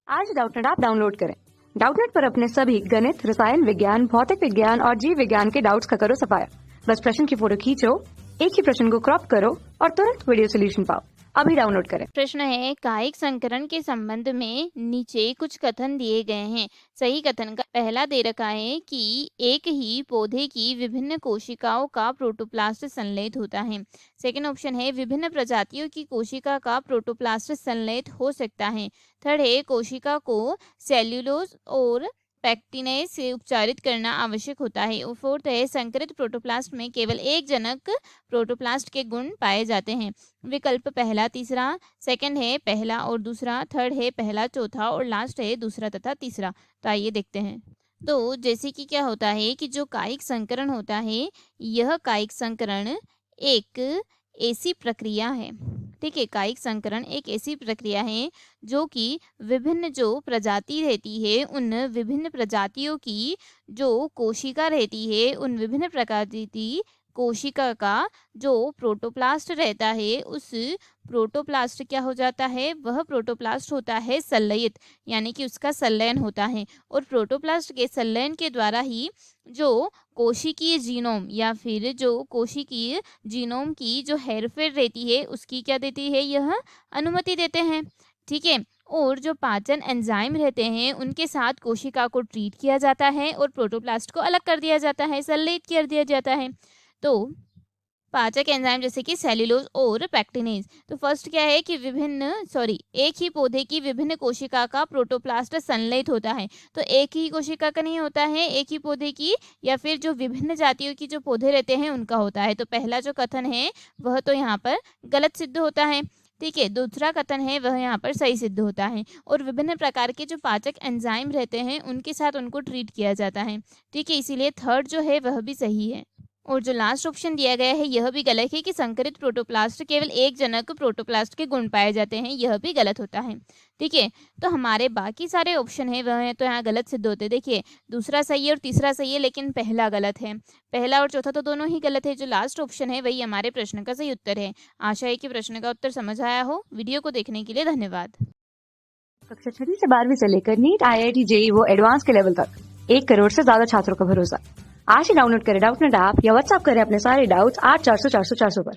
आज Doubtnut app download करें। Doubtnut पर अपने सभी गणित, रसायन विज्ञान, भौतिक विज्ञान और जीव विज्ञान के डाउट्स का करो सफाया। बस प्रश्न की फोटो खींचो, एक ही प्रश्न को क्रॉप करो और तुरंत वीडियो सोल्यूशन पाओ। अभी डाउनलोड करें। प्रश्न है, कायिक संकरण के संबंध में नीचे कुछ कथन दिए गए हैं। सही कथन का पहला दे रखा है कि एक ही पौधे की विभिन्न कोशिकाओं का प्रोटोप्लास्ट संलयित होता है। सेकंड ऑप्शन है, विभिन्न प्रजातियों की कोशिका का प्रोटोप्लास्ट संलयित हो सकता है। थर्ड है, कोशिका को सेल्यूलोज और पैक्टिनेज से उपचारित करना आवश्यक होता है। और फोर्थ है, संकरित प्रोटोप्लास्ट में केवल एक जनक प्रोटोप्लास्ट के गुण पाए जाते हैं। विकल्प पहला तीसरा, सेकंड है पहला और दूसरा, थर्ड है पहला चौथा और लास्ट है दूसरा तथा तीसरा। तो आइए देखते हैं। तो जैसे कि क्या होता है कि जो कायिक संकरण होता है, यह कायिक संकरण एक ऐसी प्रक्रिया है, ठीक है। कायिक संकरण एक ऐसी प्रक्रिया है जो कि विभिन्न जो प्रजाति रहती है, उन विभिन्न प्रजातियों की जो कोशिका रहती है, उन विभिन्न प्रकार की कोशिका का जो प्रोटोप्लास्ट रहता है, उस प्रोटोप्लास्ट क्या हो जाता है, वह प्रोटोप्लास्ट होता है संलयित, यानी कि उसका संलयन होता है। और प्रोटोप्लास्ट के संलयन के द्वारा ही जो कोशिकीय जीनोम या फिर जो कोशिकीय जीनोम की जो हेरफेर रहती है, उसकी क्या देती है, यह अनुमति देते हैं, ठीक है। और जो पाचन एंजाइम रहते हैं, उनके साथ कोशिका को ट्रीट किया जाता है और प्रोटोप्लास्ट को अलग कर दिया जाता है, संलयित कर दिया जाता है। तो पाचक एंजाइम जैसे कि सेल्यूलोज और पैक्टिनेज। तो फर्स्ट क्या है कि एक ही पौधे की विभिन्न कोशिका का प्रोटोप्लास्ट संलयित होता है। तो एक ही कोशिका का नहीं होता है, एक ही पौधे की या फिर जो विभिन्न जातियों की जो पौधे रहते हैं उनका होता है। तो पहला जो कथन है वह तो यहाँ पर गलत सिद्ध होता है, ठीक है। दूसरा कथन है वह यहाँ पर सही सिद्ध होता है। और विभिन्न प्रकार के जो पाचक एंजाइम रहते हैं उनके साथ उनको ट्रीट किया जाता है, ठीक है। इसीलिए थर्ड जो है वह भी सही है। और जो लास्ट ऑप्शन दिया गया है यह भी गलत है कि संकरित प्रोटोप्लास्ट केवल एक जनक प्रोटोप्लास्ट के गुण पाए जाते हैं, यह भी गलत होता है, ठीक है। तो हमारे बाकी सारे ऑप्शन है वह तो यहाँ गलत सिद्ध होते हैं। देखिए, दूसरा सही है और तीसरा सही है, लेकिन पहला गलत है। पहला और चौथा तो दोनों ही गलत है। जो लास्ट ऑप्शन है वही हमारे प्रश्न का सही उत्तर है। आशा है कि प्रश्न का उत्तर समझ आया हो। वीडियो को देखने के लिए धन्यवाद। कक्षा 6 से 12वीं से लेकर नीट, IIT, JEE वो एडवांस के लेवल तक 1 करोड़ से ज्यादा छात्रों का भरोसा। आज ही डाउनलोड करें डाउटनेट ऐप या व्हाट्सएप करें अपने सारे डाउट्स 8400 400 400 पर।